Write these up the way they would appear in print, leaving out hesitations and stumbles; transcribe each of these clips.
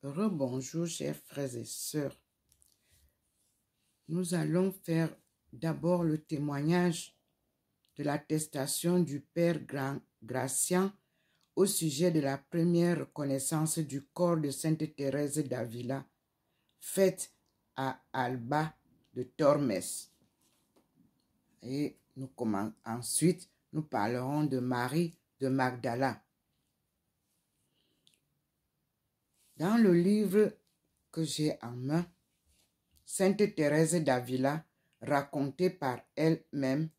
Rebonjour, chers frères et sœurs. Nous allons faire d'abord le témoignage de l'attestation du Père Gratien au sujet de la première reconnaissance du corps de Sainte Thérèse d'Avila, faite à Alba de Tormes. Et ensuite, nous parlerons de Marie de Magdala. Dans le livre que j'ai en main, Sainte Thérèse d'Avila, racontée par elle-même,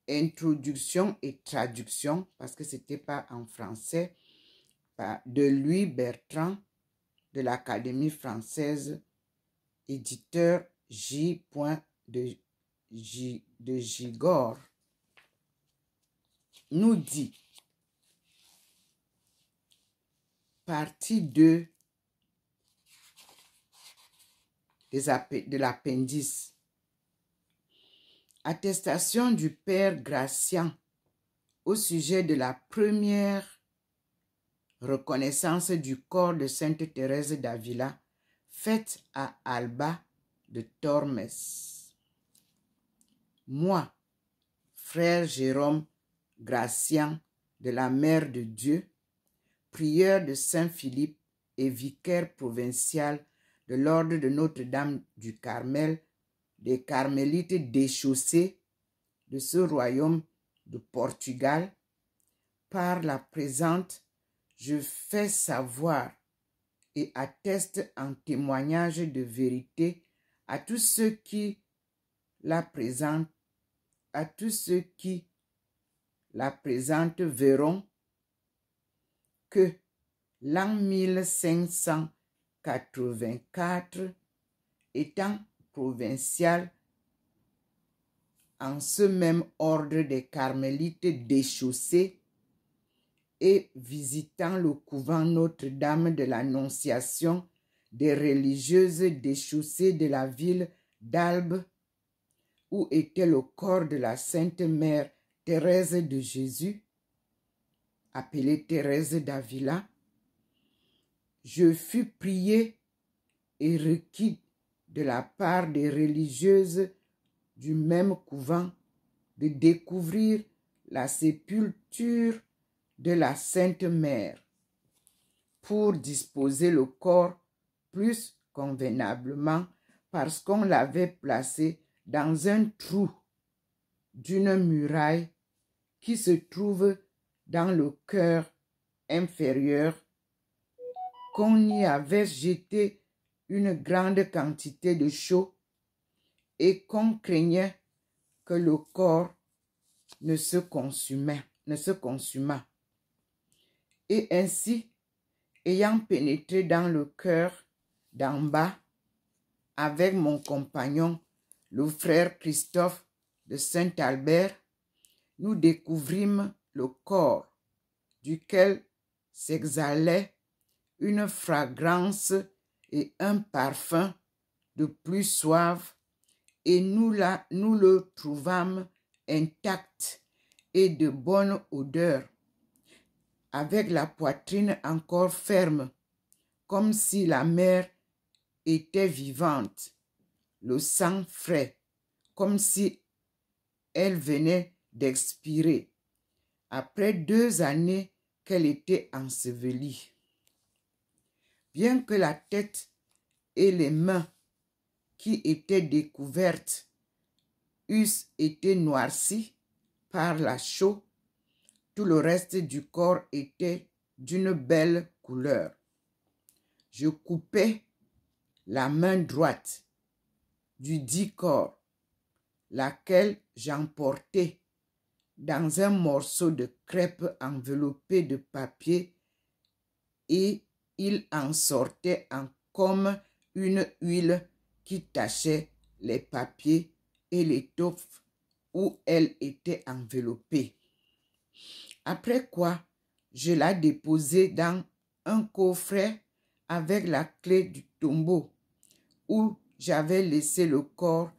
introduction et traduction, parce que ce n'était pas en français, de Louis Bertrand de l'Académie française, éditeur J. de Gigord, nous dit, partie 2 de l'appendice, attestation du Père Gratien au sujet de la première reconnaissance du corps de Sainte Thérèse d'Avila, faite à Alba de Tormes. Moi, frère Jérôme Gratien de la Mère de Dieu, prieur de Saint-Philippe et vicaire provincial de l'ordre de Notre-Dame du Carmel, des Carmélites déchaussés de ce royaume de Portugal, par la présente, je fais savoir et atteste en témoignage de vérité à tous ceux qui la présentent, verront que l'an 1584, étant provincial en ce même ordre des Carmélites déchaussés et visitant le couvent Notre-Dame de l'Annonciation des religieuses déchaussées de la ville d'Albe, où était le corps de la Sainte Mère Thérèse de Jésus, appelée Thérèse d'Avila, je fus prié et requis de la part des religieuses du même couvent de découvrir la sépulture de la Sainte Mère pour disposer le corps plus convenablement parce qu'on l'avait placé dans un trou d'une muraille qui se trouve dans le chœur inférieur, qu'on y avait jeté une grande quantité de chaux et qu'on craignait que le corps ne se consumât. Et ainsi, ayant pénétré dans le chœur d'en bas, avec mon compagnon, le frère Christophe de Saint-Albert, nous découvrîmes le corps, duquel s'exhalait une fragrance et un parfum de plus suave, et nous le trouvâmes intact et de bonne odeur, avec la poitrine encore ferme, comme si la mère était vivante, le sang frais, comme si elle venait d'expirer, après 2 années qu'elle était ensevelie. Bien que la tête et les mains qui étaient découvertes eussent été noircies par la chaux, tout le reste du corps était d'une belle couleur. Je coupais la main droite du dit corps, laquelle j'emportai dans un morceau de crêpe enveloppé de papier, et il en sortait comme une huile qui tachait les papiers et l'étoffe où elle était enveloppée. Après quoi, je la déposai dans un coffret avec la clé du tombeau où j'avais laissé le corps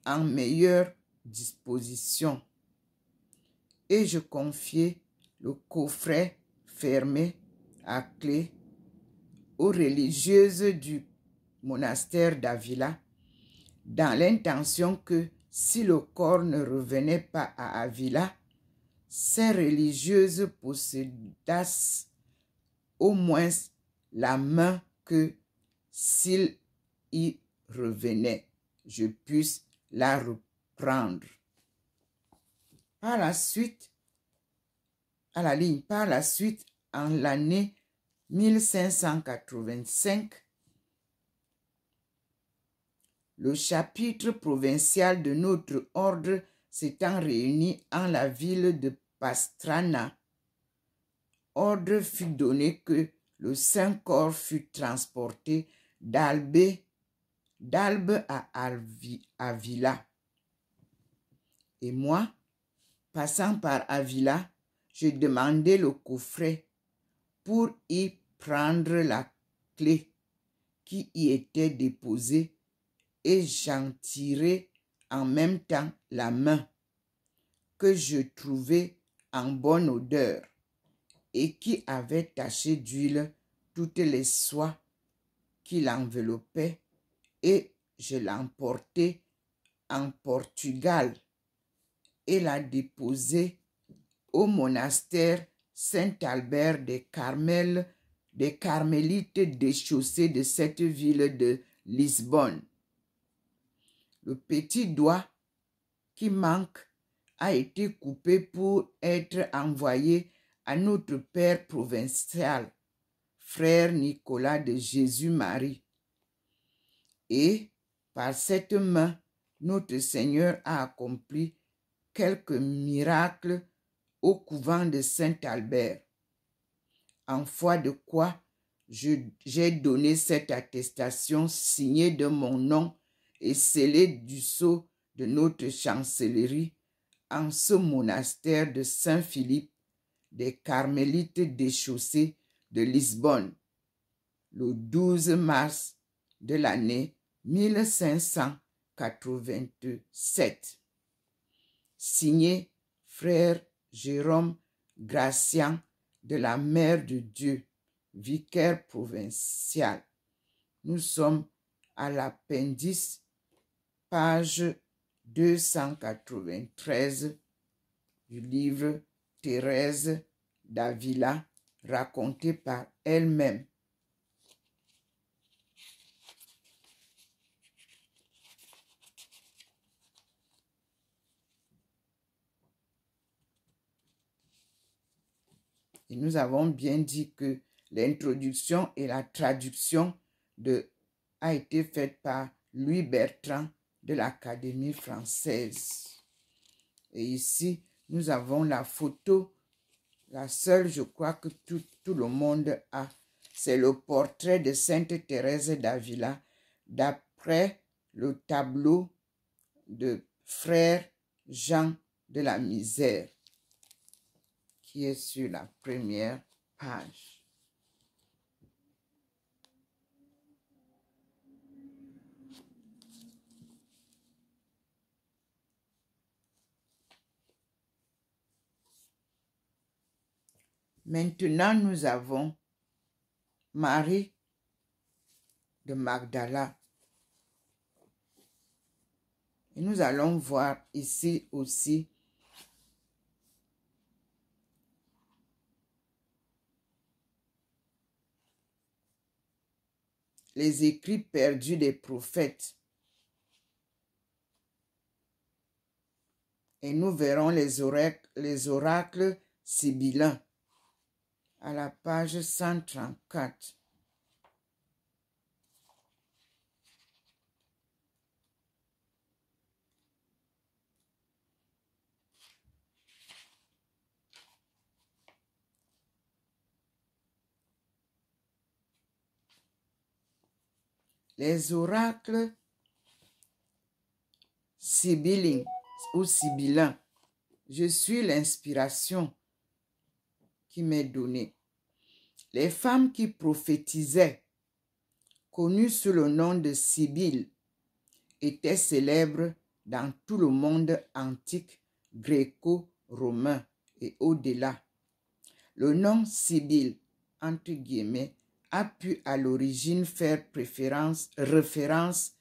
en meilleure disposition. Et je confiai le coffret fermé à clé aux religieuses du monastère d'Avila, dans l'intention que si le corps ne revenait pas à Avila, ces religieuses possédassent au moins la main que s'il y revenait, je puisse la reprendre. Par la suite, en l'année 1585, le chapitre provincial de notre ordre s'étant réuni en la ville de Pastrana, ordre fut donné que le Saint-Corps fut transporté d'Albe à Avila. Et moi, passant par Avila, je demandai le coffret pour y prendre la clé qui y était déposée et j'en tirai en même temps la main que je trouvai en bonne odeur et qui avait taché d'huile toutes les soies qui l'enveloppaient, et je l'emportai en Portugal et la déposai au monastère Saint-Albert des Carmélites déchaussés de cette ville de Lisbonne. Le petit doigt qui manque a été coupé pour être envoyé à notre père provincial, frère Nicolas de Jésus-Marie. Et par cette main, notre Seigneur a accompli quelques miracles au couvent de Saint-Albert. En foi de quoi j'ai donné cette attestation signée de mon nom et scellée du sceau de notre chancellerie en ce monastère de Saint-Philippe des Carmélites déchaussés de Lisbonne, le 12 mars de l'année 1587. Signé frère Jérôme Gracian de la Mère de Dieu, vicaire provincial. Nous sommes à l'appendice, page 293 du livre Thérèse d'Avila, raconté par elle-même. Et nous avons bien dit que l'introduction et la traduction a été faite par Louis Bertrand de l'Académie française. Et ici, nous avons la photo, la seule, je crois, que tout le monde a. C'est le portrait de Sainte Thérèse d'Avila, d'après le tableau de frère Jean de la Misère, qui est sur la première page. Maintenant, nous avons Marie de Magdala. Et nous allons voir ici aussi les écrits perdus des prophètes. Et nous verrons les oracles sibyllins à la page 134. Les oracles sibyllins ou sibyllins. Je suis l'inspiration qui m'est donnée. Les femmes qui prophétisaient, connues sous le nom de Sibylle, étaient célèbres dans tout le monde antique, gréco-romain et au-delà. Le nom Sibylle, entre guillemets, a pu à l'origine faire référence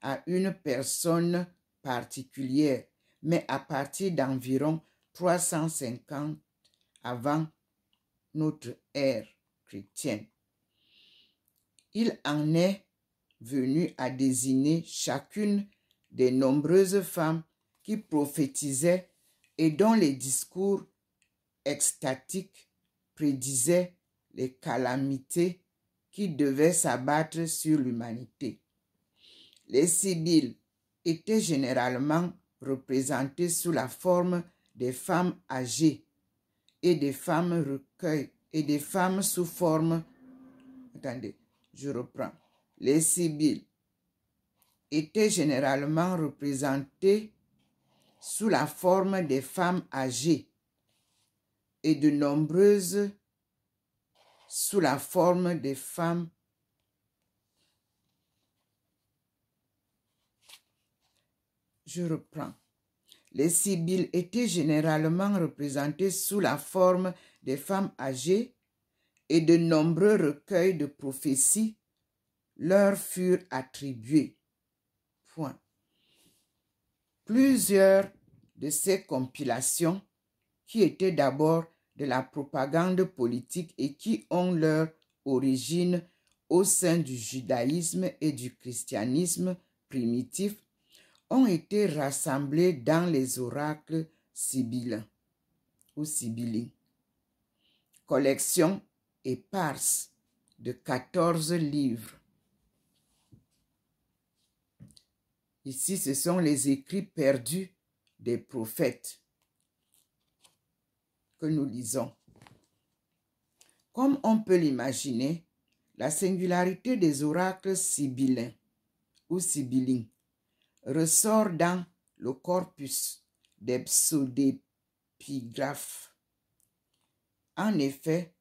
à une personne particulière, mais à partir d'environ 350 avant notre ère chrétienne. Il en est venu à désigner chacune des nombreuses femmes qui prophétisaient et dont les discours extatiques prédisaient les calamités qui devaient s'abattre sur l'humanité. Les Sibylles étaient généralement représentées sous la forme des femmes âgées et des femmes recueillies et des femmes sous forme... Attendez, je reprends. Les Sibylles étaient généralement représentées sous la forme des femmes âgées et de nombreuses sous la forme des femmes Je reprends. Les Sibylles étaient généralement représentées sous la forme des femmes âgées et de nombreux recueils de prophéties leur furent attribués. Point. Plusieurs de ces compilations, qui étaient d'abord de la propagande politique et qui ont leur origine au sein du judaïsme et du christianisme primitif, ont été rassemblés dans les oracles sibyllins ou sibyllins. Collection éparse de 14 livres. Ici, ce sont les écrits perdus des prophètes que nous lisons. Comme on peut l'imaginer, la singularité des oracles sibyllins ou sibyllins ressort dans le corpus des pseudepigraphes. En effet,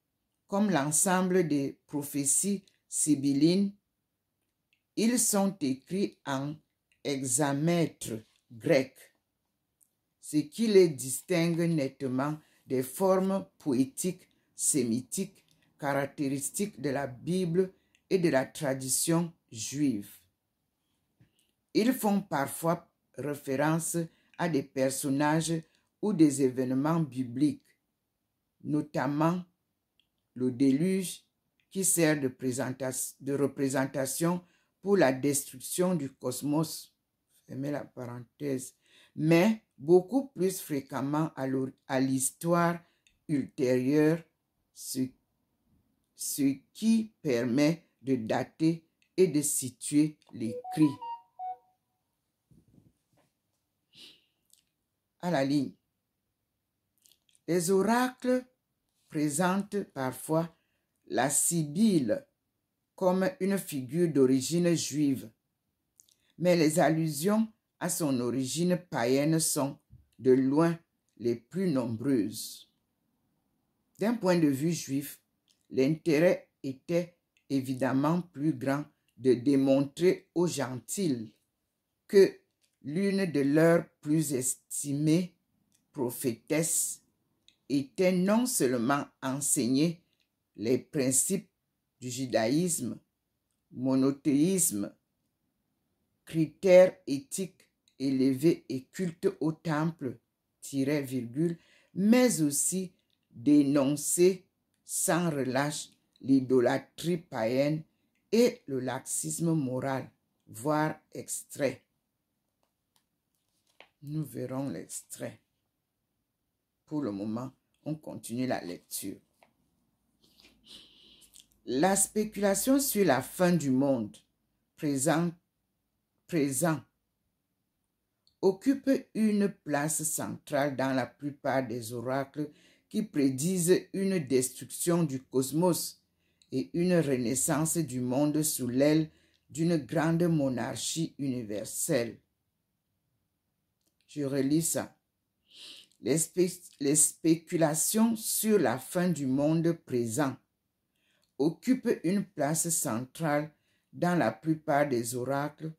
comme l'ensemble des prophéties sibyllines, ils sont écrits en hexamètre grec, ce qui les distingue nettement des formes poétiques sémitiques caractéristiques de la Bible et de la tradition juive. Ils font parfois référence à des personnages ou des événements bibliques, notamment le déluge qui sert de représentation pour la destruction du cosmos, fermez la parenthèse, mais beaucoup plus fréquemment à l'histoire ultérieure, ce qui permet de dater et de situer l'écrit. À la ligne. Les oracles présentent parfois la Sibylle comme une figure d'origine juive, mais les allusions à son origine païenne sont de loin les plus nombreuses. D'un point de vue juif, l'intérêt était évidemment plus grand de démontrer aux gentils que l'une de leurs plus estimées prophétesses était non seulement enseigner les principes du judaïsme, monothéisme, critères éthiques élevés et culte au temple, virgule, mais aussi dénoncer sans relâche l'idolâtrie païenne et le laxisme moral, voire extrait. Nous verrons l'extrait. Pour le moment, on continue la lecture. La spéculation sur la fin du monde présent occupe une place centrale dans la plupart des oracles qui prédisent une destruction du cosmos et une renaissance du monde sous l'aile d'une grande monarchie universelle. Je relis ça. Les spéculations sur la fin du monde présent occupent une place centrale dans la plupart des oracles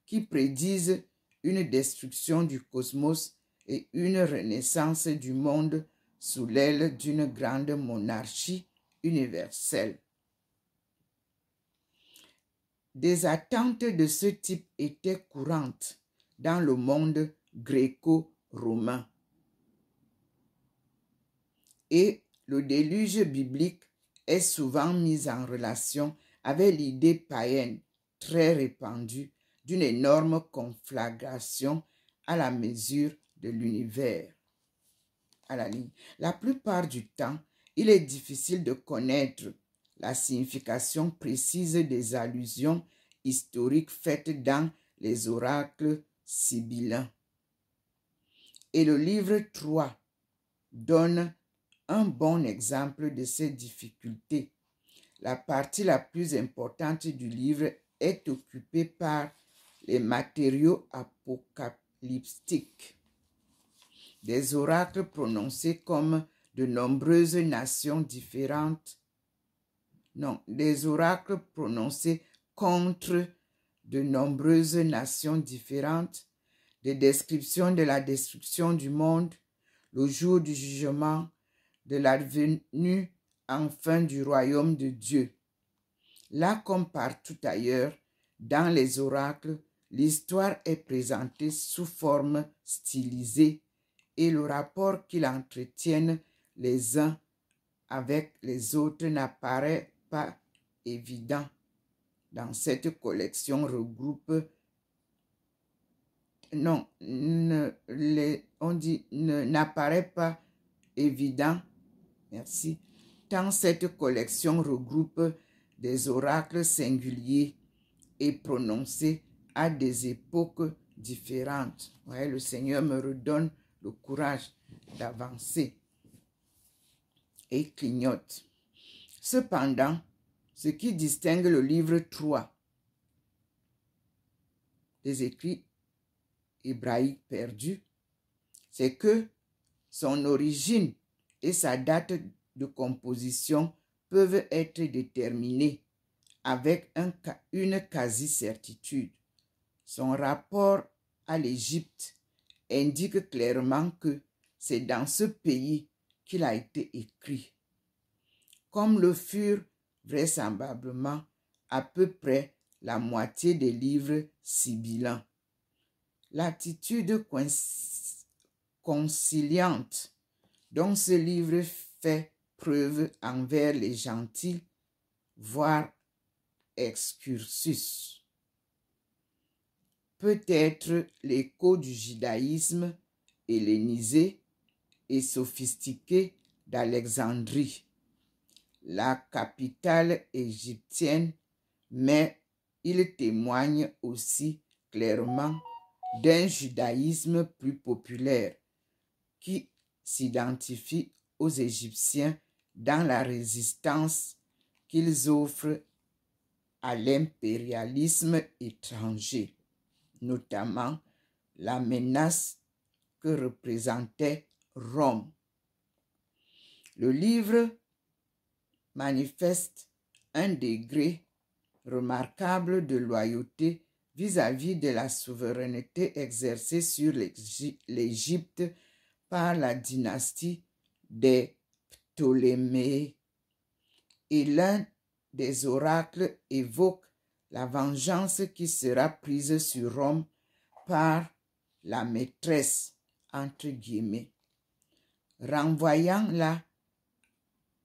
qui prédisent une destruction du cosmos et une renaissance du monde sous l'aile d'une grande monarchie universelle. Des attentes de ce type étaient courantes dans le monde gréco-romain. Et le déluge biblique est souvent mis en relation avec l'idée païenne très répandue d'une énorme conflagration à la mesure de l'univers. La plupart du temps, il est difficile de connaître la signification précise des allusions historiques faites dans les oracles sibyllins. Et le livre 3 donne un bon exemple de ces difficultés. La partie la plus importante du livre est occupée par les matériaux apocalyptiques. Des oracles prononcés comme de nombreuses nations différentes. Non, des oracles prononcés contre de nombreuses nations différentes, des descriptions de la destruction du monde, le jour du jugement, de la venue enfin du royaume de Dieu. Là comme partout ailleurs, dans les oracles, l'histoire est présentée sous forme stylisée et le rapport qu'ils entretiennent les uns avec les autres n'apparaît pas évident. Dans cette collection regroupe n'apparaît pas évident. Merci. Tant cette collection regroupe des oracles singuliers et prononcés à des époques différentes. Ouais, le Seigneur me redonne le courage d'avancer et clignote. Cependant, ce qui distingue le livre 3 des écrits hébraïques perdus, c'est que son origine et sa date de composition peuvent être déterminées avec une quasi-certitude. Son rapport à l'Égypte indique clairement que c'est dans ce pays qu'il a été écrit, comme le furent vraisemblablement à peu près la moitié des livres sibyllins. L'attitude conciliante dont ce livre fait preuve envers les gentils, voire excursus, peut être l'écho du judaïsme hellénisé et sophistiqué d'Alexandrie, la capitale égyptienne, mais il témoigne aussi clairement d'un judaïsme plus populaire qui s'identifie aux Égyptiens dans la résistance qu'ils offrent à l'impérialisme étranger, notamment la menace que représentait Rome. Le livre manifeste un degré remarquable de loyauté vis-à-vis de la souveraineté exercée sur l'Égypte par la dynastie des Ptolémées. Et l'un des oracles évoque la vengeance qui sera prise sur Rome par la maîtresse, entre guillemets, renvoyant-la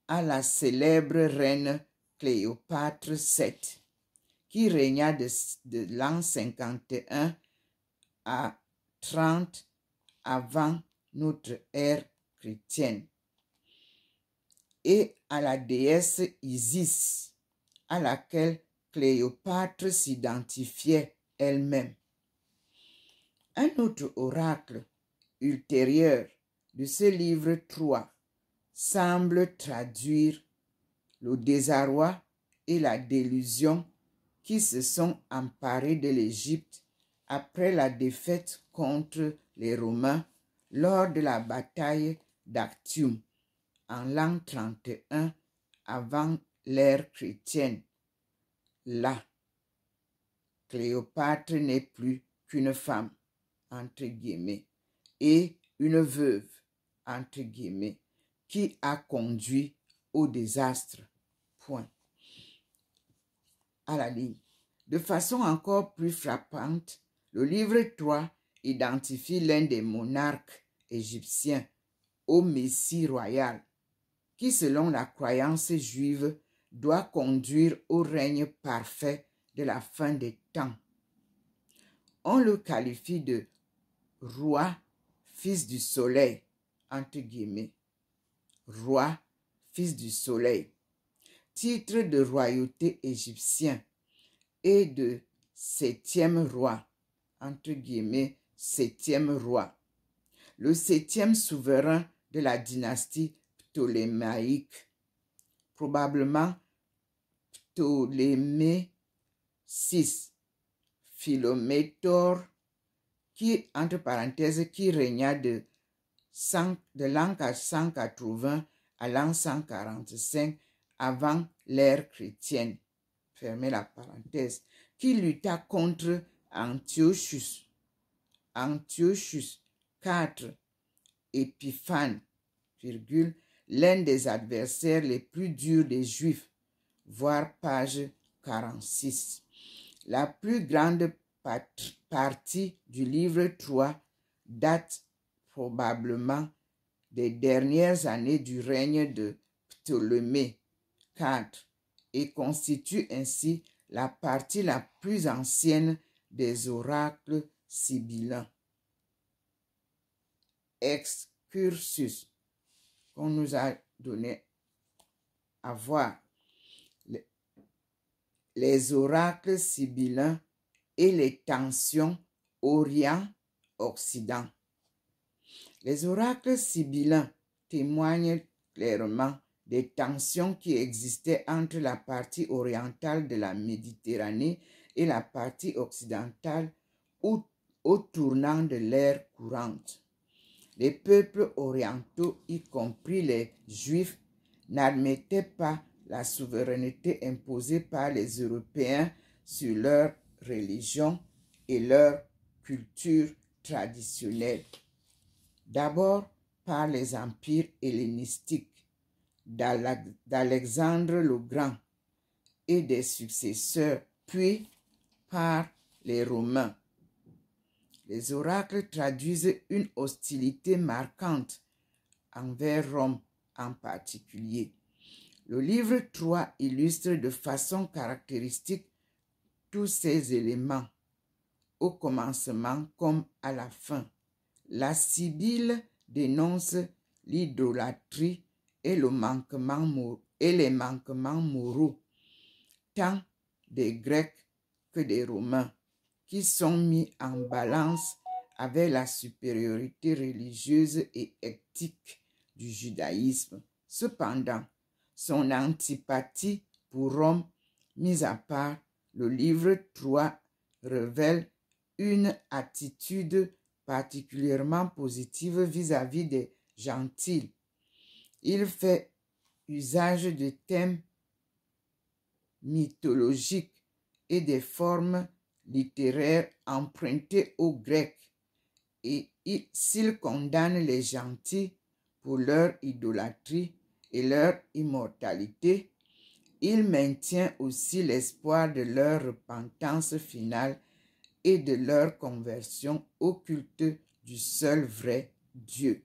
à la célèbre reine Cléopâtre VII, qui régna de l'an 51 à 30 avant notre ère chrétienne, et à la déesse Isis, à laquelle Cléopâtre s'identifiait elle-même. Un autre oracle ultérieur de ce livre 3 semble traduire le désarroi et la délusion qui se sont emparés de l'Égypte après la défaite contre les Romains lors de la bataille d'Actium en l'an 31 avant l'ère chrétienne. Là, Cléopâtre n'est plus qu'une femme, entre guillemets, et une veuve, entre guillemets, qui a conduit au désastre. Point. À la ligne. De façon encore plus frappante, le livre 3 identifie l'un des monarques égyptiens au Messie royal, qui selon la croyance juive doit conduire au règne parfait de la fin des temps. On le qualifie de roi, fils du soleil, entre guillemets. Roi, fils du soleil. Titre de royauté égyptien et de septième roi, entre guillemets, septième roi. Le septième souverain de la dynastie ptolémaïque, probablement Ptolémée VI, Philométor, qui, entre parenthèses, qui régna de l'an 180 à l'an 145 avant l'ère chrétienne, fermez la parenthèse, qui lutta contre Antiochus IV, Épiphane, l'un des adversaires les plus durs des Juifs, voir page 46. La plus grande partie du livre 3 date probablement des dernières années du règne de Ptolémée IV et constitue ainsi la partie la plus ancienne des oracles sibyllins. Excursus qu'on nous a donné à voir. Les oracles sibyllins et les tensions Orient-Occident. Les oracles sibyllins témoignent clairement des tensions qui existaient entre la partie orientale de la Méditerranée et la partie occidentale au tournant de l'ère courante. Les peuples orientaux, y compris les Juifs, n'admettaient pas la souveraineté imposée par les Européens sur leur religion et leur culture traditionnelle. D'abord par les empires hellénistiques d'Alexandre le Grand et des successeurs, puis par les Romains. Les oracles traduisent une hostilité marquante envers Rome en particulier. Le livre 3 illustre de façon caractéristique tous ces éléments, au commencement comme à la fin. La Sibylle dénonce l'idolâtrie et les manquements moraux, tant des Grecs que des Romains, qui sont mis en balance avec la supériorité religieuse et éthique du judaïsme. Cependant, son antipathie pour Rome, mis à part, le livre 3 révèle une attitude particulièrement positive vis-à-vis des gentils. Il fait usage de thèmes mythologiques et des formes littéraires empruntées aux Grecs, et s'il condamne les gentils pour leur idolâtrie et leur immortalité, il maintient aussi l'espoir de leur repentance finale et de leur conversion au culte du seul vrai Dieu.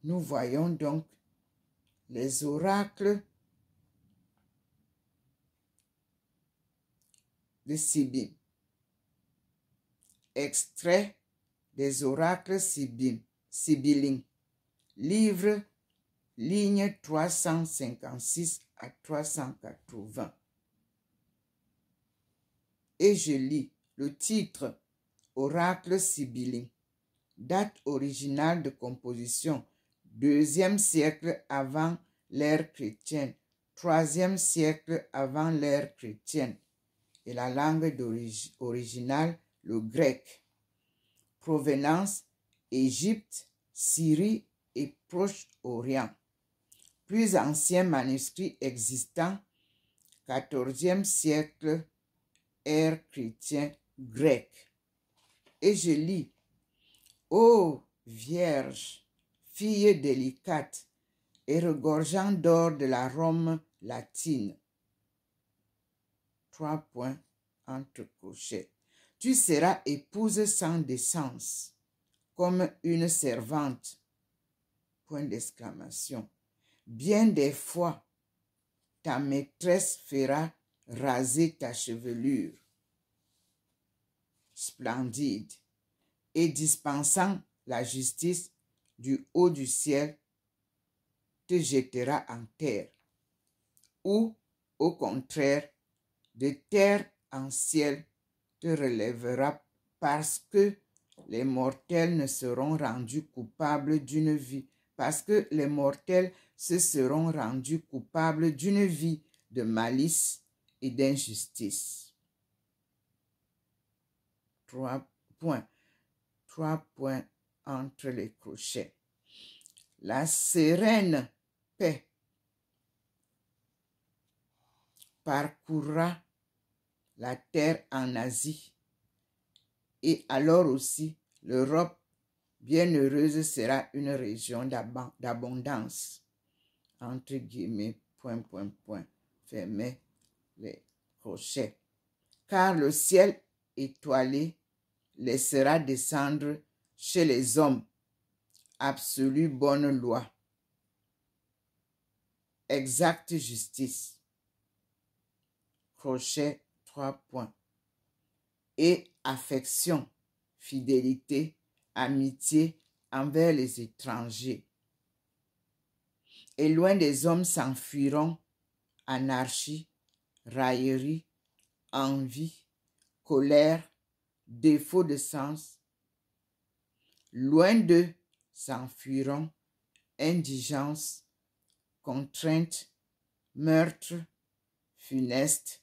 Nous voyons donc les oracles de Sibylle. Extrait des oracles sibyllins. Livre, ligne 356 à 380. Et je lis le titre Oracle sibyllin. Date originale de composition 2e siècle avant l'ère chrétienne, 3e siècle avant l'ère chrétienne, et la langue originale, le grec. Provenance, Égypte, Syrie et Proche-Orient. Plus ancien manuscrit existant, 14e siècle, ère chrétien grec. Et je lis, ô Vierge, fille délicate, et regorgeant d'or de la Rome latine. 3 points entre crochets. Tu seras épouse sans décence, comme une servante. Point d'exclamation. Bien des fois, ta maîtresse fera raser ta chevelure. Splendide. Et dispensant la justice du haut du ciel, te jettera en terre. Ou, au contraire, de terre en ciel, te relèvera parce que les mortels ne seront rendus coupables d'une vie, parce que les mortels se seront rendus coupables d'une vie de malice et d'injustice. 3 points. 3 points entre les crochets. La sereine paix parcourra la terre en Asie, et alors aussi l'Europe bienheureuse sera une région d'abondance. Entre guillemets, point, fermez les crochets. Car le ciel étoilé laissera descendre chez les hommes absolue bonne loi, exacte justice. Crochet 3 points. Et affection, fidélité, amitié envers les étrangers. Et loin des hommes s'enfuiront anarchie, raillerie, envie, colère, défaut de sens. Loin d'eux s'enfuiront indigence, contrainte, meurtre, funeste,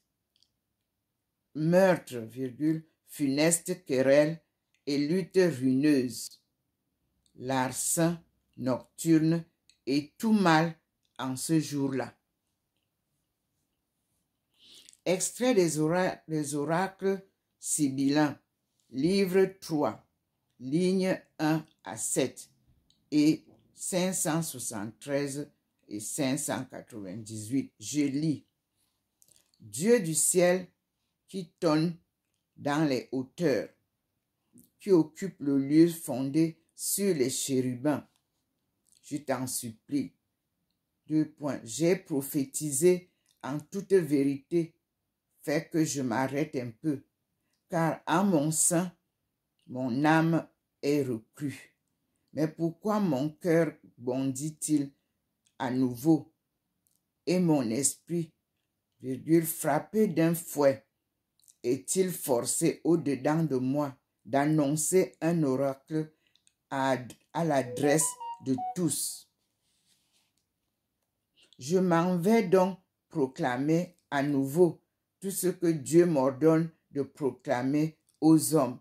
funeste querelle et lutte ruineuse, larcin nocturne et tout mal en ce jour-là. Extrait des oracles sibyllins, livre 3, lignes 1 à 7 et 573 et 598. Je lis. Dieu du ciel qui tonne dans les hauteurs, qui occupe le lieu fondé sur les chérubins, je t'en supplie. 2 points. J'ai prophétisé en toute vérité, fait que je m'arrête un peu, car en mon sein, mon âme est reclue. Mais pourquoi mon cœur bondit-il à nouveau et mon esprit, frappé d'un fouet, est-il forcé au-dedans de moi d'annoncer un oracle à l'adresse de tous? Je m'en vais donc proclamer à nouveau tout ce que Dieu m'ordonne de proclamer aux hommes.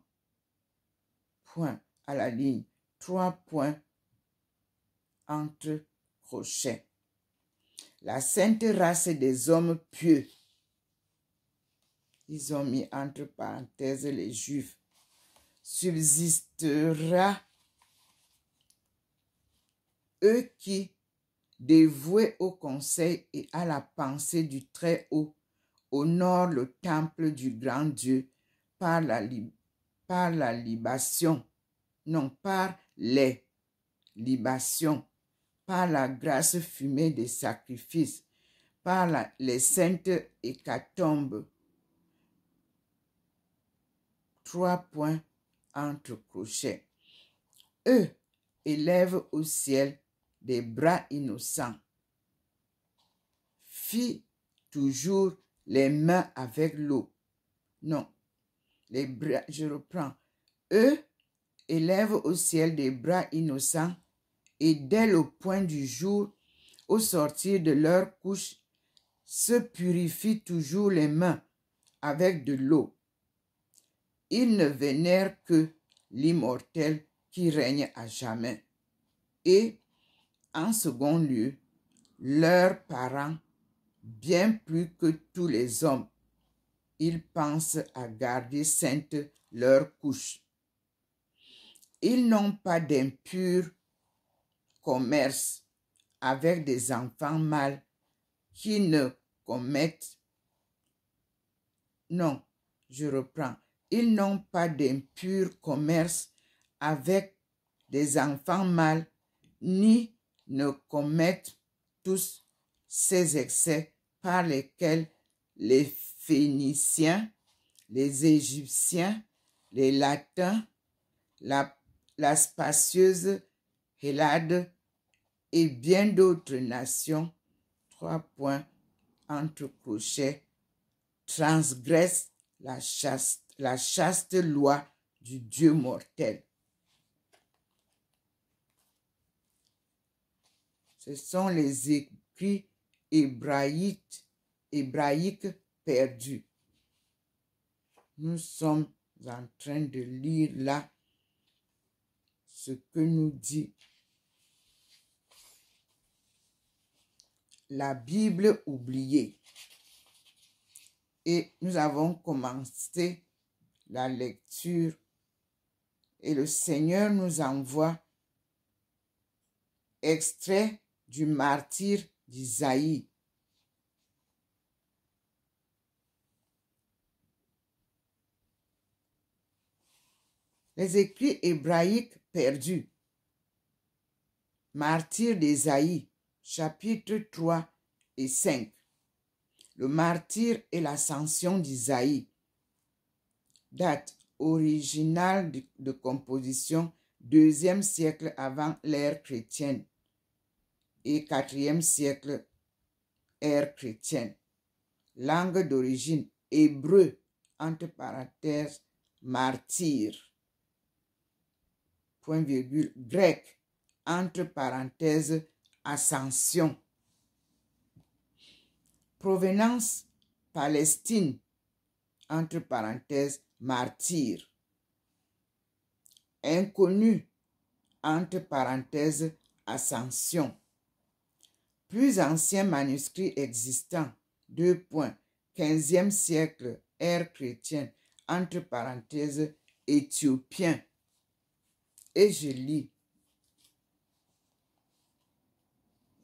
Point à la ligne. 3 points entre crochets. La sainte race des hommes pieux. Ils ont mis entre parenthèses les Juifs. Subsistera, eux qui, dévoués au conseil et à la pensée du Très-Haut, honorent le temple du grand Dieu par les libations, par la grâce fumée des sacrifices, par les saintes hécatombes. 3 points entre crochets. Eux élèvent au ciel des bras innocents. Fit toujours les mains avec l'eau. Non, les bras, je reprends. Eux élèvent au ciel des bras innocents et dès le point du jour, au sortir de leur couche, se purifient toujours les mains avec de l'eau. Ils ne vénèrent que l'immortel qui règne à jamais. Et, en second lieu, leurs parents, bien plus que tous les hommes, ils pensent à garder sainte leur couche. Ils n'ont pas d'impur commerce avec des enfants mâles qui ne commettent... Non, je reprends. Ils n'ont pas d'impur commerce avec des enfants mâles, ni ne commettent tous ces excès par lesquels les Phéniciens, les Égyptiens, les Latins, la spacieuse Hélade et bien d'autres nations, 3 points entre crochets, transgressent la chaste loi du Dieu mortel. Ce sont les écrits hébraïques perdus. Nous sommes en train de lire là ce que nous dit la Bible oubliée. Et nous avons commencé la lecture et le Seigneur nous envoie extrait du martyre d'Isaïe. Les écrits hébraïques perdus. Martyr d'Isaïe, chapitre 3 et 5. Le martyre et l'ascension d'Isaïe. Date originale de composition 2e siècle avant l'ère chrétienne et 4e siècle ère chrétienne. Langue d'origine hébreu, entre parenthèses, martyr. Point virgule, grec, entre parenthèses, ascension. Provenance, Palestine, entre parenthèses, martyr. Inconnu, entre parenthèses, ascension. Plus ancien manuscrit existant, 2 points, 15e siècle, ère chrétienne, entre parenthèses, éthiopien. Et je lis.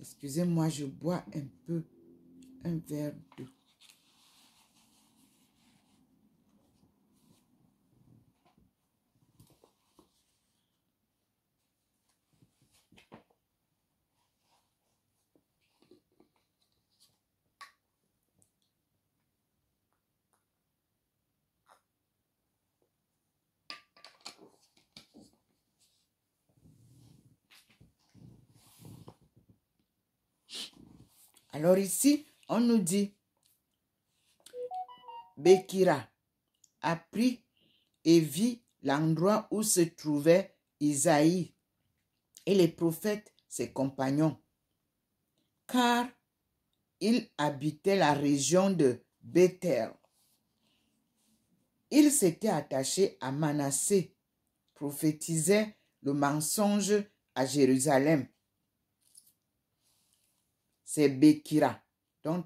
Excusez-moi, je bois un peu, un verre d'eau. Alors ici, on nous dit, Békira apprit et vit l'endroit où se trouvait Isaïe et les prophètes, ses compagnons, car il habitait la région de Béthel. Il s'était attaché à Manassé, prophétisait le mensonge à Jérusalem. C'est Békira dont